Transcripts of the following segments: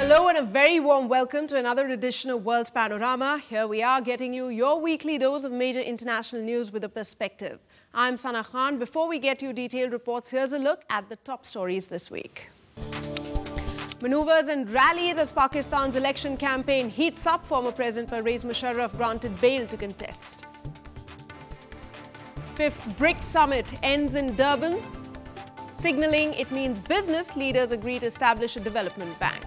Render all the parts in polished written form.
Hello and a very warm welcome to another edition of World Panorama. Here we are getting you your weekly dose of major international news with a perspective. I'm Sana Khan. Before we get you detailed reports, here's a look at the top stories this week. Maneuvers and rallies as Pakistan's election campaign heats up. Former President Parvez Musharraf granted bail to contest. Fifth BRICS summit ends in Durban. Signalling it means business leaders agree to establish a development bank.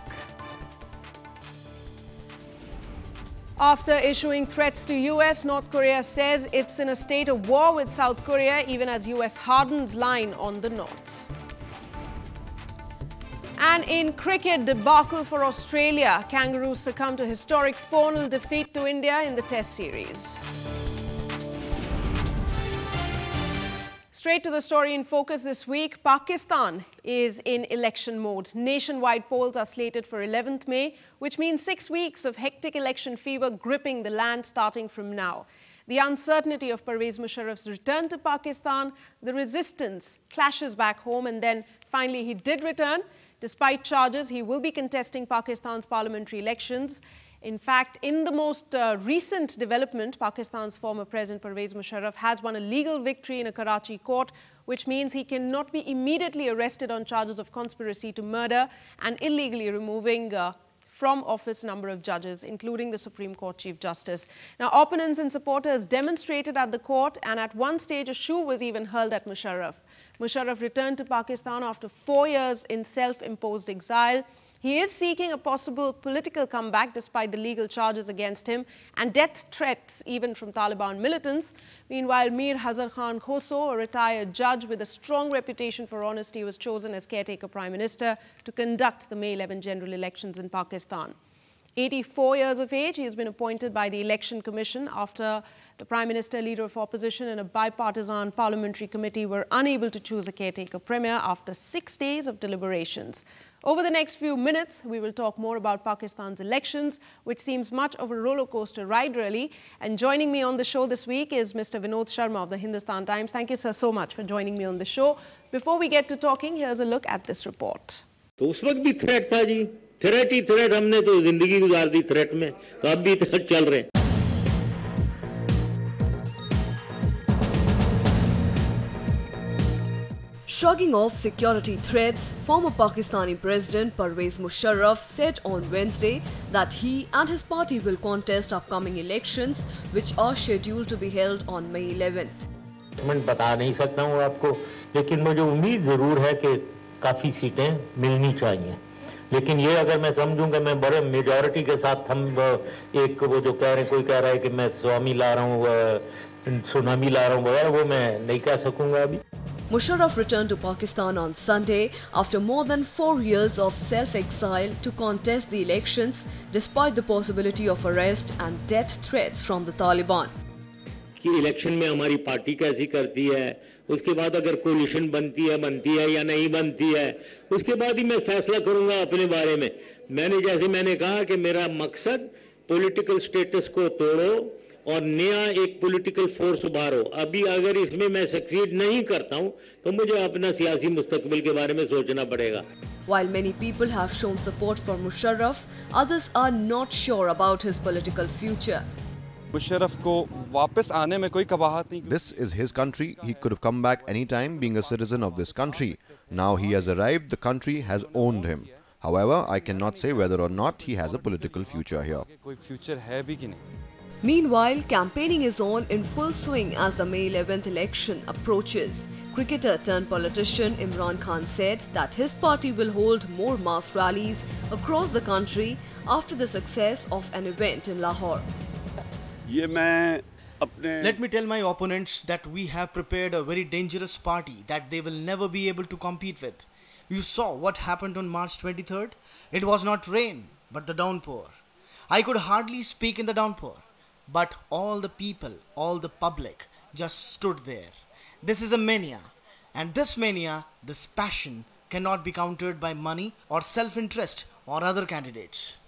After issuing threats to US, North Korea says it's in a state of war with South Korea, even as US hardens line on the north. And in cricket, debacle for Australia. Kangaroos succumb to historic 4-0 defeat to India in the Test series. Straight to the story in focus this week. Pakistan is in election mode. Nationwide polls are slated for 11th May, which means 6 weeks of hectic election fever gripping the land starting from now. The uncertainty of Parvez Musharraf's return to Pakistan, the resistance clashes back home, and then finally he did return. Despite charges, he will be contesting Pakistan's parliamentary elections. In fact, in the most recent development, Pakistan's former President Parvez Musharraf has won a legal victory in a Karachi court, which means he cannot be immediately arrested on charges of conspiracy to murder and illegally removing from office a number of judges, including the Supreme Court Chief Justice. Now, opponents and supporters demonstrated at the court, and at one stage a shoe was even hurled at Musharraf. Musharraf returned to Pakistan after 4 years in self-imposed exile. He is seeking a possible political comeback despite the legal charges against him and death threats even from Taliban militants. Meanwhile, Mir Hazar Khan Khoso, a retired judge with a strong reputation for honesty, was chosen as caretaker prime minister to conduct the May 11 general elections in Pakistan. 84 years of age, he has been appointed by the Election Commission after the Prime Minister, Leader of Opposition and a bipartisan parliamentary committee were unable to choose a caretaker premier after 6 days of deliberations. Over the next few minutes, we will talk more about Pakistan's elections, which seems much of a roller coaster ride, really. And joining me on the show this week is Mr. Vinod Sharma of the Hindustan Times. Thank you, sir, so much for joining me on the show. Before we get to talking, here's a look at this report. Threat he threat, हमने तो जिंदगी गुजार the threat में, तो अब भी threat चल रहे हैं. Shrugging off security threats, former Pakistani President Parvez Musharraf said on Wednesday that he and his party will contest upcoming elections, which are scheduled to be held on May 11th. मैं बता नहीं सकता हूँ आपको, लेकिन मुझे उम्मीद जरूर है कि काफी सीटें मिलनी चाहिए. लेकिन ये अगर मैं समझूंगा मैं बड़े मेजॉरिटी के साथ हम एक वो जो कह रहे हैं, कोई कह रहा है कि मैं सुनामी ला रहा हूँ वगैरह, वो मैं नहीं कह सकूंगा अभी. Musharraf returned to Pakistan on Sunday after more than 4 years of self-exile to contest the elections despite the possibility of arrest and death threats from the Taliban. कि इलेक्शन में हमारी पार्टी कैसी करती है, उसके बाद अगर कोलिशन बनती है या नहीं बनती है, उसके बाद ही मैं फैसला करूंगा अपने बारे में. मैंने कहा कि मेरा मकसद पॉलिटिकल स्टेटस को तोड़ो और नया एक पॉलिटिकल फोर्स उभारो. अभी अगर इसमें मैं सक्सीड नहीं करता हूं तो मुझे अपना सियासी मुस्तकबिल के बारे में सोचना पड़ेगा. While many people have shown support for Musharraf, others are not sure about his political future. Musharraf को वापस आने में कोई कबाहत नहीं. This is his country. He could have come back anytime being a citizen of this country. Now he has arrived, the country has owned him. However, I cannot say whether or not he has a political future here. कोई future है भी कि नहीं. Meanwhile, campaigning is on in full swing as the May 11th election approaches. Cricketer turned politician Imran Khan said that his party will hold more mass rallies across the country after the success of an event in Lahore. Let me tell my opponents that we have prepared a very dangerous party that they will never be able to compete with. You saw what happened on March 23rd? It was not rain, but the downpour. I could hardly speak in the downpour, but all the people, all the public just stood there. This is a mania, and this mania, this passion cannot be countered by money or self-interest or other candidates.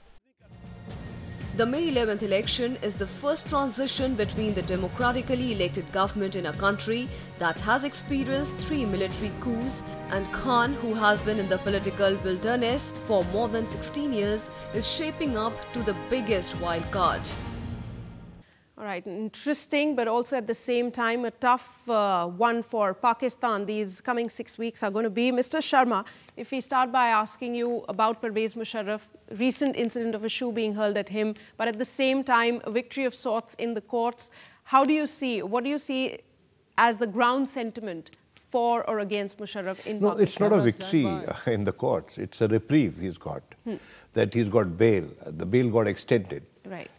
The May 11th election is the first transition between the democratically elected government in a country that has experienced 3 military coups, and Khan, who has been in the political wilderness for more than 16 years, is shaping up to the biggest wild card. All right, interesting, but also at the same time a tough one for Pakistan. These coming 6 weeks are going to be. Mr. Sharma, if we start by asking you about Pervez Musharraf, recent incident of a shoe being hurled at him, but at the same time a victory of sorts in the courts. What do you see as the ground sentiment for or against Musharraf in Pakistan? No, it's not a victory in the courts. It's a reprieve he's got. That he's got bail. The bail got extended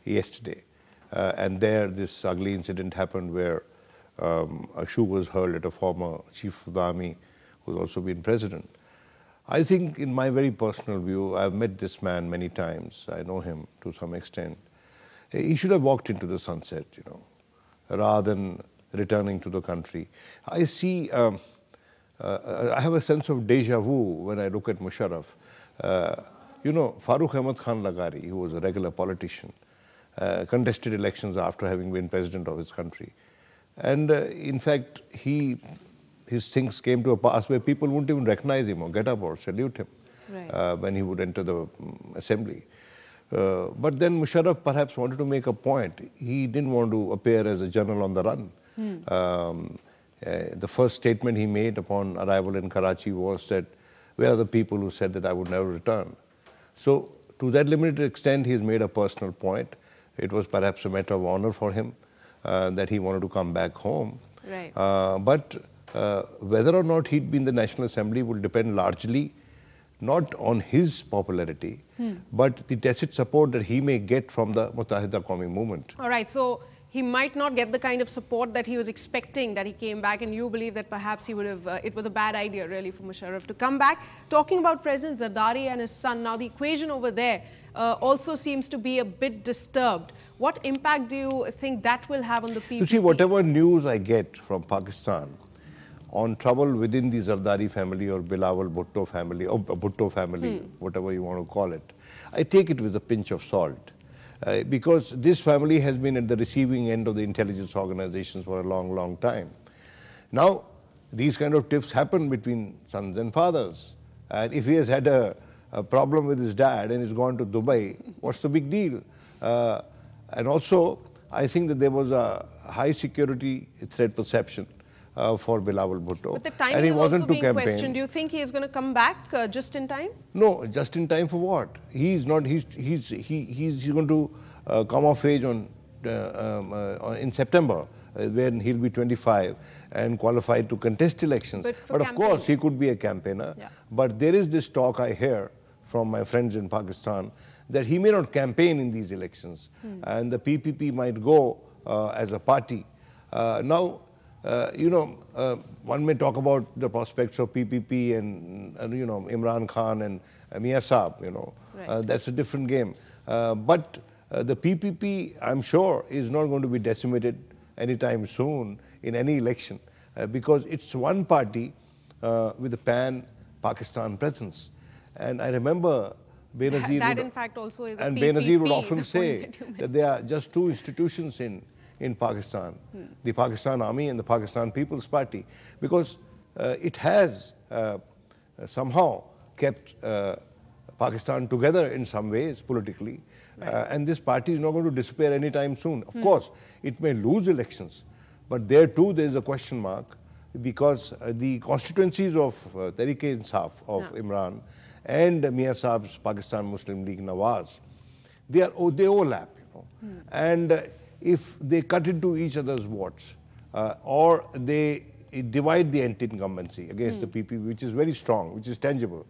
yesterday. And there this ugly incident happened where a shoe was hurled at a former chief of the army who's also been president. I think in my very personal view, I've met this man many times. I know him to some extent. He should have walked into the sunset, you know, rather than returning to the country. I see, I have a sense of deja vu when I look at Musharraf. You know, Farooq Ahmad Khan Lagari, who was a regular politician, contested elections after having been president of his country. And in fact, his things came to a pass where people wouldn't even recognize him or get up or salute him when he would enter the assembly. But then Musharraf perhaps wanted to make a point. He didn't want to appear as a general on the run. The first statement he made upon arrival in Karachi was that, where are the people who said that I would never return? So to that limited extent, he has made a personal point. It was perhaps a matter of honor for him that he wanted to come back home. But whether or not he'd be in the National Assembly will depend largely not on his popularity, but the tacit support that he may get from the Muttahida Qawmi movement. All right, so he might not get the kind of support that he was expecting that he came back, and you believe that perhaps he would have, it was a bad idea really for Musharraf to come back. Talking about President Zardari and his son, now the equation over there also seems to be a bit disturbed. What impact do you think that will have on the people? You see, whatever news I get from Pakistan on trouble within the Zardari family or Bilawal Bhutto family, or Bhutto family, whatever you want to call it, I take it with a pinch of salt. Because this family has been at the receiving end of the intelligence organizations for a long, long time. Now, these kind of tiffs happen between sons and fathers. And if he has had a problem with his dad and he's gone to Dubai, what's the big deal? And also, I think that there was a high security threat perception for Bilawal Bhutto. But the timing is also being questioned. Do you think he is going to come back just in time? No, just in time for what? He's not. He's going to come of age in September, when he'll be 25 and qualified to contest elections. But of course, he could be a campaigner. But there is this talk I hear from my friends in Pakistan that he may not campaign in these elections, and the PPP might go as a party. Now, you know, one may talk about the prospects of PPP and you know, Imran Khan and Mia Saab, you know, that's a different game. But the PPP, I'm sure, is not going to be decimated anytime soon in any election because it's one party with a pan-Pakistan presence. And I remember Benazir would often say that there are just two institutions in Pakistan, the Pakistan Army and the Pakistan People's Party, because it has somehow kept Pakistan together in some ways politically, and this party is not going to disappear anytime soon. Of course, it may lose elections, but there too there is a question mark, because the constituencies of Tehreek-e-Insaf of Imran and Mia Saab's Pakistan Muslim League Nawaz, they overlap, you know, and if they cut into each other's votes or they divide the anti-incumbency against the PPP, which is very strong, which is tangible,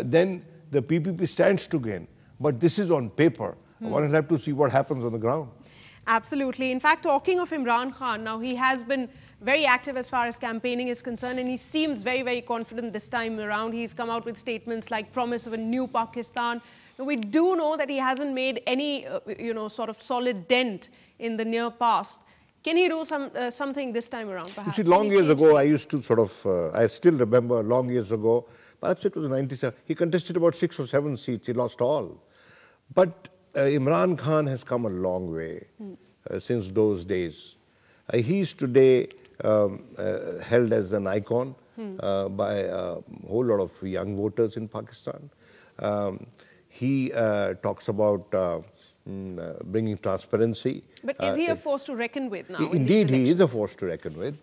then the PPP stands to gain. But this is on paper. One will have to see what happens on the ground. Absolutely. In fact, talking of Imran Khan, now he has been very active as far as campaigning is concerned, and he seems very, very confident this time around. He's come out with statements like promise of a new Pakistan. Now, we do know that he hasn't made any, you know, sort of solid dent in the near past. Can he do something this time around, perhaps? You see, long years ago, I used to sort of, I still remember long years ago, perhaps it was 97, he contested about 6 or 7 seats, he lost all. But Imran Khan has come a long way since those days. He is today held as an icon by a whole lot of young voters in Pakistan. He talks about bringing transparency. But is he a force to reckon with now? Indeed, he is a force to reckon with.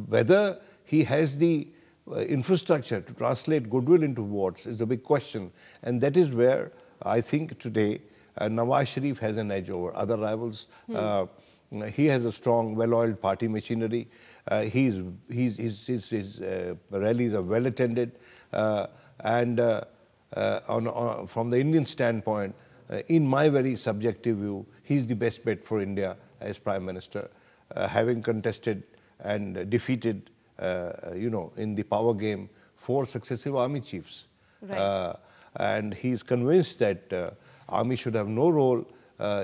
Whether he has the infrastructure to translate goodwill into votes is the big question. And that is where I think today Nawaz Sharif has an edge over other rivals. He has a strong, well-oiled party machinery. His rallies are well attended. And from the Indian standpoint, in my very subjective view, he's the best bet for India as Prime Minister, having contested and defeated, in the power game, 4 successive army chiefs. Right. And he's convinced that army should have no role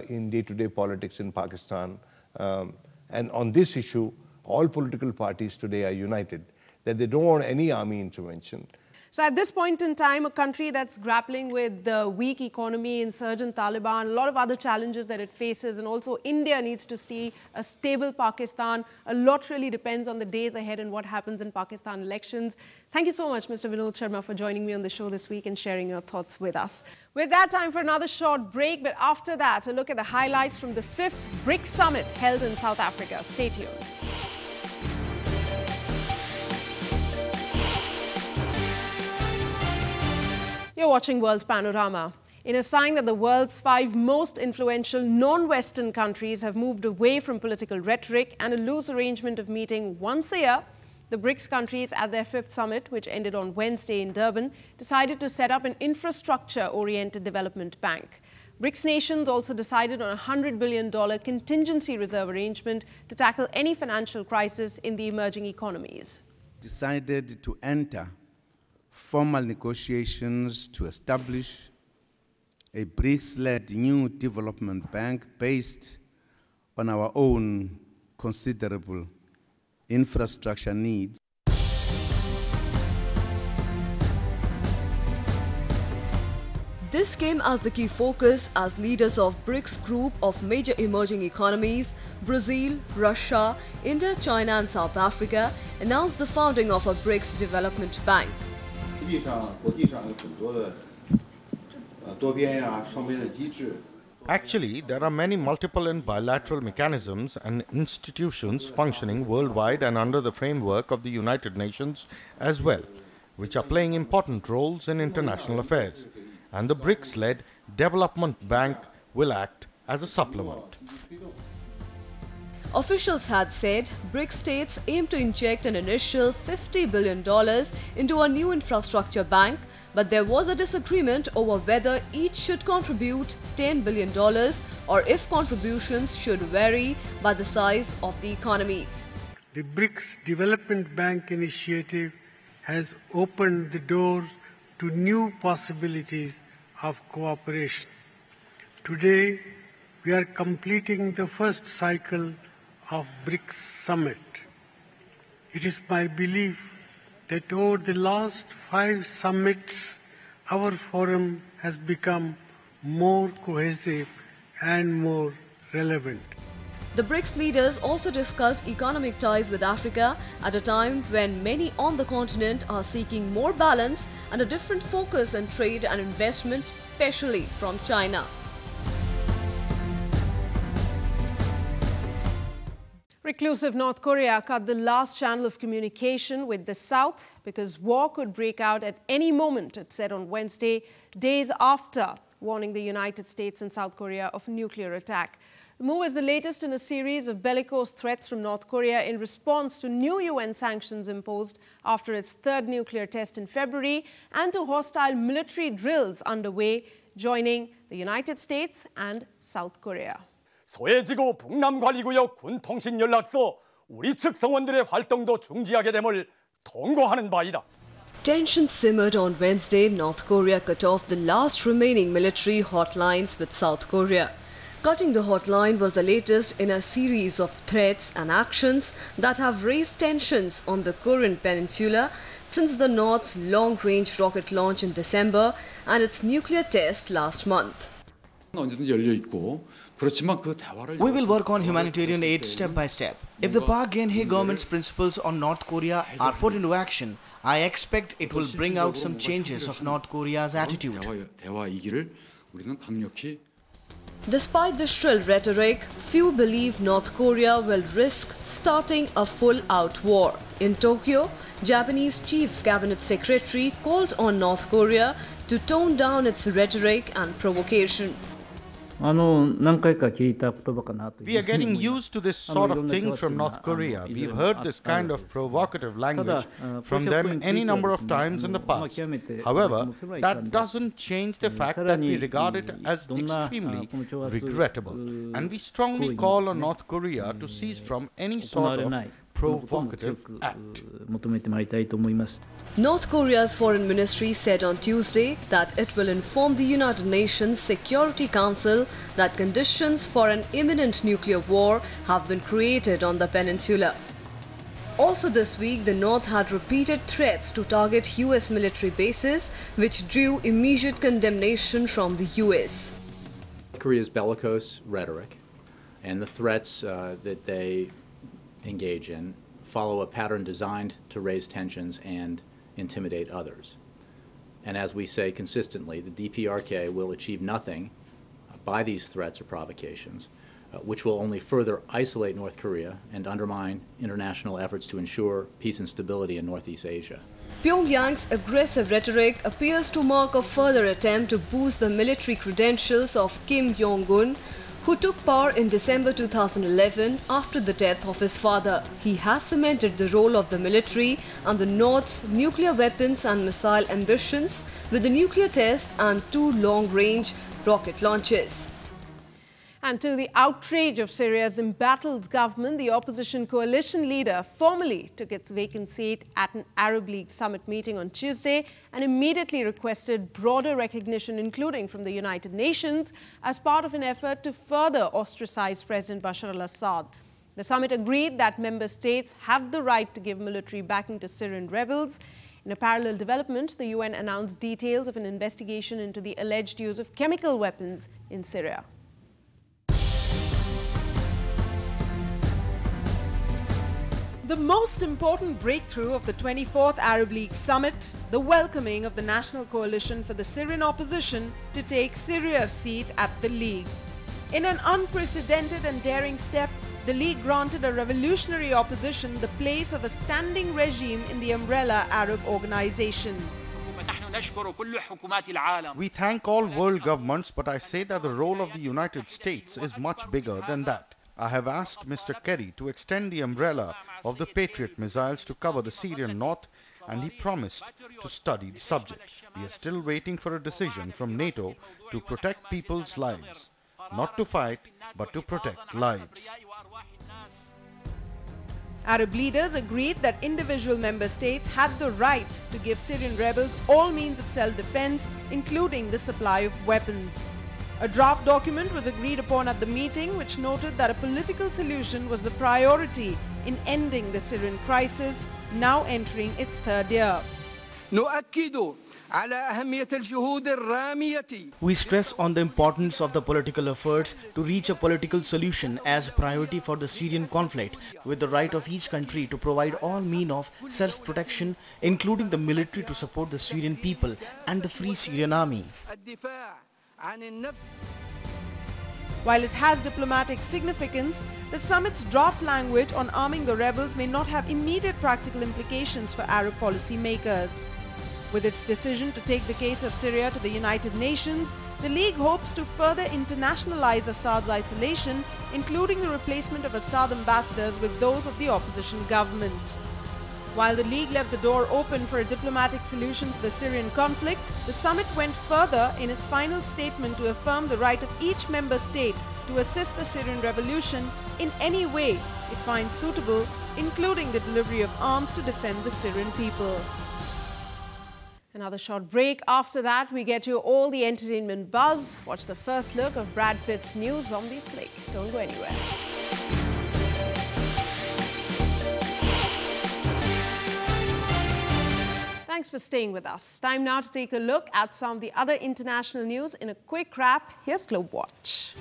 in day-to-day politics in Pakistan. And on this issue, all political parties today are united, that they don't want any army intervention. So at this point in time, a country that's grappling with the weak economy, insurgent Taliban, a lot of other challenges that it faces, and also India needs to see a stable Pakistan. A lot really depends on the days ahead and what happens in Pakistan elections. Thank you so much, Mr. Vinod Sharma, for joining me on the show this week and sharing your thoughts with us. With that, time for another short break, but after that, a look at the highlights from the 5th BRICS Summit held in South Africa. Stay tuned. You're watching World Panorama. In a sign that the world's 5 most influential non-Western countries have moved away from political rhetoric and a loose arrangement of meeting once a year, the BRICS countries at their 5th summit, which ended on Wednesday in Durban, decided to set up an infrastructure-oriented development bank. BRICS nations also decided on a $100 billion contingency reserve arrangement to tackle any financial crisis in the emerging economies. Decided to enter formal negotiations to establish a BRICS-led new development bank based on our own considerable infrastructure needs. This came as the key focus as leaders of BRICS group of major emerging economies, Brazil, Russia, India, China and South Africa, announced the founding of a BRICS development bank. Actually, there are many multiple and bilateral mechanisms and institutions functioning worldwide and under the framework of the United Nations as well, which are playing important roles in international affairs. And the BRICS-led Development Bank will act as a supplement. Officials had said BRICS states aim to inject an initial $50 billion into a new infrastructure bank, but there was a disagreement over whether each should contribute $10 billion or if contributions should vary by the size of the economies. The BRICS Development Bank initiative has opened the door to new possibilities of cooperation. Today, we are completing the first cycle of BRICS Summit. It is my belief that over the last 5 summits, our forum has become more cohesive and more relevant. The BRICS leaders also discussed economic ties with Africa at a time when many on the continent are seeking more balance and a different focus on trade and investment, especially from China. Reclusive North Korea cut the last channel of communication with the South because war could break out at any moment, it said on Wednesday, days after warning the United States and South Korea of a nuclear attack. The move is the latest in a series of bellicose threats from North Korea in response to new UN sanctions imposed after its 3rd nuclear test in February and to hostile military drills underway, joining the United States and South Korea. 소해지구 북남관리구역 군통신연락소 우리 측 성원들의 활동도 중지하게 됨을 통고하는 바이다. Tensions simmered on Wednesday. North Korea cut off the last remaining military hotlines with South Korea. Cutting the hotline was the latest in a series of threats and actions that have raised tensions on the Korean peninsula since the North's long-range rocket launch in December and its nuclear test last month. We will work on humanitarian aid step by step. If the Park Geun-hye government's principles on North Korea are put into action, I expect it will bring out some changes of North Korea's attitude. Despite the shrill rhetoric, few believe North Korea will risk starting a full-out war. In Tokyo, Japanese Chief Cabinet Secretary called on North Korea to tone down its rhetoric and provocation. We are getting used to this sort of thing from North Korea. We've heard this kind of provocative language from them any number of times in the past. However, that doesn't change the fact that we regard it as extremely regrettable. And we strongly call on North Korea to cease from any sort of provocative act. North Korea's foreign ministry said on Tuesday that it will inform the United Nations Security Council that conditions for an imminent nuclear war have been created on the peninsula. Also this week, the North had repeated threats to target US military bases, which drew immediate condemnation from the US. North Korea's bellicose rhetoric and the threats that they engage in follow a pattern designed to raise tensions and intimidate others. And as we say consistently, the DPRK will achieve nothing by these threats or provocations, which will only further isolate North Korea and undermine international efforts to ensure peace and stability in Northeast Asia. Pyongyang's aggressive rhetoric appears to mark a further attempt to boost the military credentials of Kim Jong-un, who took power in December 2011 after the death of his father. He has cemented the role of the military and the North's nuclear weapons and missile ambitions with the nuclear test and 2 long-range rocket launches. And to the outrage of Syria's embattled government, the opposition coalition leader formally took its vacant seat at an Arab League summit meeting on Tuesday and immediately requested broader recognition, including from the United Nations, as part of an effort to further ostracize President Bashar al-Assad. The summit agreed that member states have the right to give military backing to Syrian rebels. In a parallel development, the UN announced details of an investigation into the alleged use of chemical weapons in Syria. The most important breakthrough of the 24th Arab League summit, the welcoming of the National Coalition for the Syrian Opposition to take Syria's seat at the League. In an unprecedented and daring step, the League granted a revolutionary opposition the place of a standing regime in the umbrella Arab organization. We thank all world governments, but I say that the role of the United States is much bigger than that. I have asked Mr. Kerry to extend the umbrella of the Patriot missiles to cover the Syrian north, and he promised to study the subject. We are still waiting for a decision from NATO to protect people's lives. Not to fight, but to protect lives. Arab leaders agreed that individual member states had the right to give Syrian rebels all means of self-defense, including the supply of weapons. A draft document was agreed upon at the meeting, which noted that a political solution was the priority in ending the Syrian crisis, now entering its 3rd year. We stress on the importance of the political efforts to reach a political solution as priority for the Syrian conflict, with the right of each country to provide all means of self-protection, including the military to support the Syrian people and the Free Syrian Army. While it has diplomatic significance, the summit's draft language on arming the rebels may not have immediate practical implications for Arab policymakers. With its decision to take the case of Syria to the United Nations, the League hopes to further internationalize Assad's isolation, including the replacement of Assad ambassadors with those of the opposition government. While the League left the door open for a diplomatic solution to the Syrian conflict, the summit went further in its final statement to affirm the right of each member state to assist the Syrian revolution in any way it finds suitable, including the delivery of arms to defend the Syrian people. Another short break. After that, we get you all the entertainment buzz. Watch the first look of Brad Pitt's new zombie flick. Don't go anywhere. Thanks for staying with us. Time now to take a look at some of the other international news in a quick wrap. Here's Globe Watch.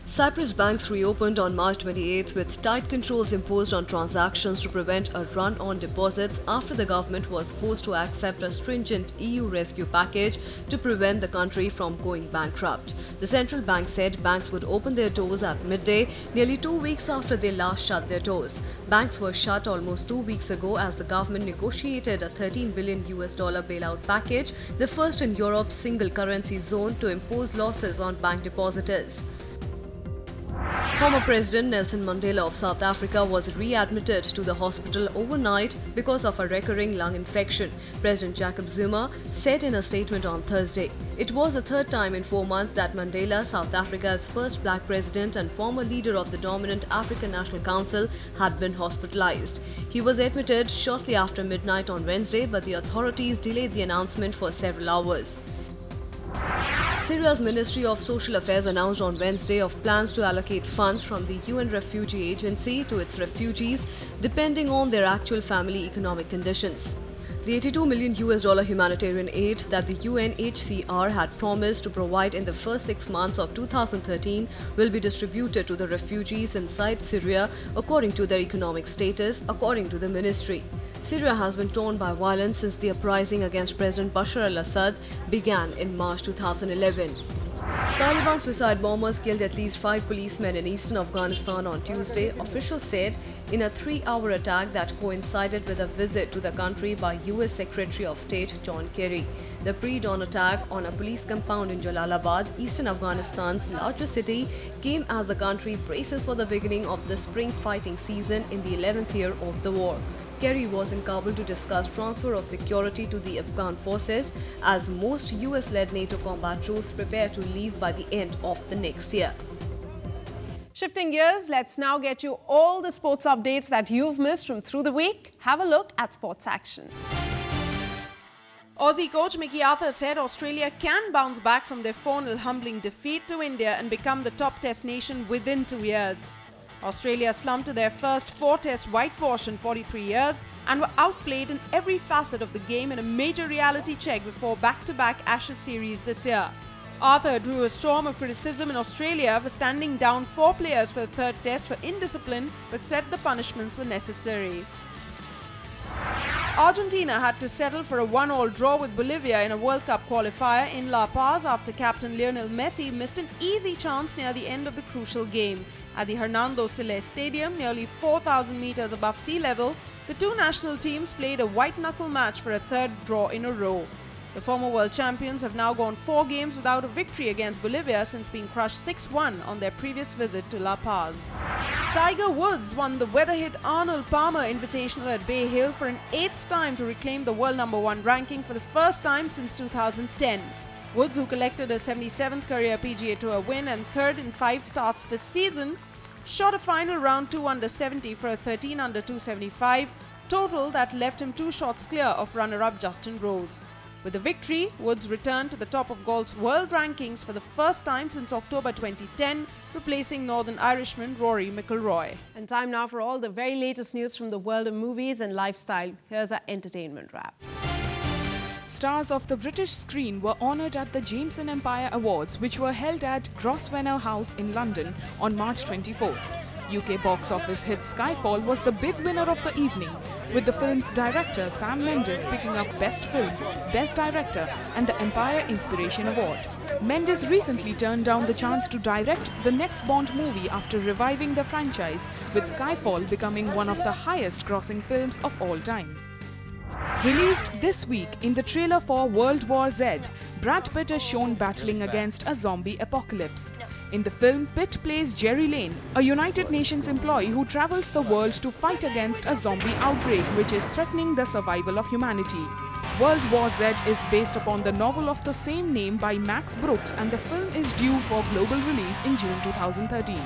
Cyprus banks reopened on March 28th with tight controls imposed on transactions to prevent a run on deposits after the government was forced to accept a stringent EU rescue package to prevent the country from going bankrupt. The central bank said banks would open their doors at midday, nearly 2 weeks after they last shut their doors. Banks were shut almost 2 weeks ago as the government negotiated a $13 billion bailout package, the first in Europe's single currency zone to impose losses on bank depositors. Former President Nelson Mandela of South Africa was readmitted to the hospital overnight because of a recurring lung infection, President Jacob Zuma said in a statement on Thursday. It was the third time in 4 months that Mandela, South Africa's first black president and former leader of the dominant African National Council, had been hospitalized. He was admitted shortly after midnight on Wednesday, but the authorities delayed the announcement for several hours. Syria's Ministry of Social Affairs announced on Wednesday of plans to allocate funds from the UN Refugee Agency to its refugees depending on their actual family economic conditions. The $82 million humanitarian aid that the UNHCR had promised to provide in the first 6 months of 2013 will be distributed to the refugees inside Syria according to their economic status, according to the ministry. Syria has been torn by violence since the uprising against President Bashar al-Assad began in March 2011. Taliban suicide bombers killed at least 5 policemen in eastern Afghanistan on Tuesday, officials said, in a 3-hour attack that coincided with a visit to the country by US Secretary of State John Kerry. The pre-dawn attack on a police compound in Jalalabad, eastern Afghanistan's largest city, came as the country braces for the beginning of the spring fighting season in the 11th year of the war. Kerry was in Kabul to discuss transfer of security to the Afghan forces as most US-led NATO combat troops prepare to leave by the end of the next year. Shifting gears, let's now get you all the sports updates that you've missed from through the week. Have a look at sports action. Aussie coach Mickey Arthur said Australia can bounce back from their 4-0 humbling defeat to India and become the top Test nation within 2 years. Australia slumped to their first 4-test whitewash in 43 years and were outplayed in every facet of the game in a major reality check before back-to-back Ashes series this year. Arthur drew a storm of criticism in Australia for standing down 4 players for the third test for indiscipline, but said the punishments were necessary. Argentina had to settle for a 1-1 draw with Bolivia in a World Cup qualifier in La Paz after captain Lionel Messi missed an easy chance near the end of the crucial game. At the Hernando Siles Stadium, nearly 4,000 meters above sea level, the two national teams played a white-knuckle match for a third draw in a row. The former world champions have now gone 4 games without a victory against Bolivia since being crushed 6-1 on their previous visit to La Paz. Tiger Woods won the weather-hit Arnold Palmer Invitational at Bay Hill for an 8th time to reclaim the world #1 ranking for the first time since 2010. Woods, who collected a 77th career PGA Tour win and 3rd in 5 starts this season, shot a final round 2 under 70 for a 13 under 275 total that left him 2 shots clear of runner-up Justin Rose. With the victory, Woods returned to the top of golf's world rankings for the first time since October 2010, replacing Northern Irishman Rory McIlroy. And time now for all the very latest news from the world of movies and lifestyle. Here's our entertainment wrap. Stars of the British screen were honoured at the James and Empire Awards, which were held at Grosvenor House in London on March 24th. UK box office hit Skyfall was the big winner of the evening, with the film's director Sam Mendes picking up Best Film, Best Director and the Empire Inspiration Award. Mendes recently turned down the chance to direct the next Bond movie after reviving the franchise, with Skyfall becoming one of the highest-grossing films of all time. Released this week in the trailer for World War Z, Brad Pitt is shown battling against a zombie apocalypse. In the film, Pitt plays Jerry Lane, a United Nations employee who travels the world to fight against a zombie outbreak which is threatening the survival of humanity. World War Z is based upon the novel of the same name by Max Brooks, and the film is due for global release in June 2013.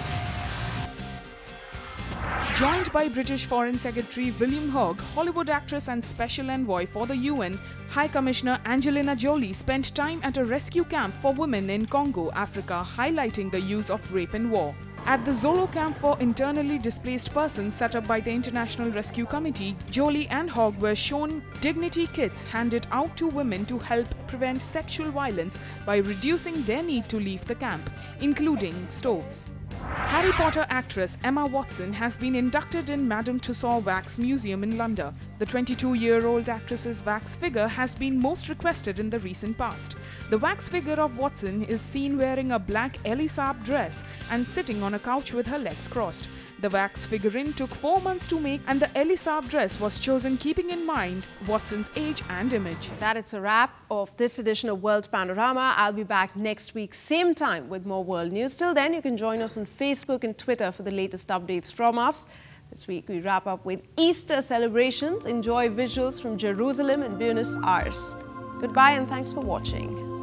Joined by British Foreign Secretary William Hague, Hollywood actress and Special Envoy for the UN, High Commissioner Angelina Jolie spent time at a rescue camp for women in Congo, Africa, highlighting the use of rape in war. At the Zolo camp for internally displaced persons set up by the International Rescue Committee, Jolie and Hogg were shown dignity kits handed out to women to help prevent sexual violence by reducing their need to leave the camp, including stoves. Harry Potter actress Emma Watson has been inducted in Madame Tussauds Wax Museum in London. The 22-year-old actress's wax figure has been most requested in the recent past. The wax figure of Watson is seen wearing a black Al-Assad dress and sitting on a couch with her legs crossed. The wax figurine took 4 months to make, and the Al-Assad dress was chosen keeping in mind Watson's age and image. That's a wrap of this edition of World Panorama. I'll be back next week, same time, with more world news. Till then, you can join us on Facebook and Twitter for the latest updates from us. This week, we wrap up with Easter celebrations. Enjoy visuals from Jerusalem and Buenos Aires. Goodbye and thanks for watching.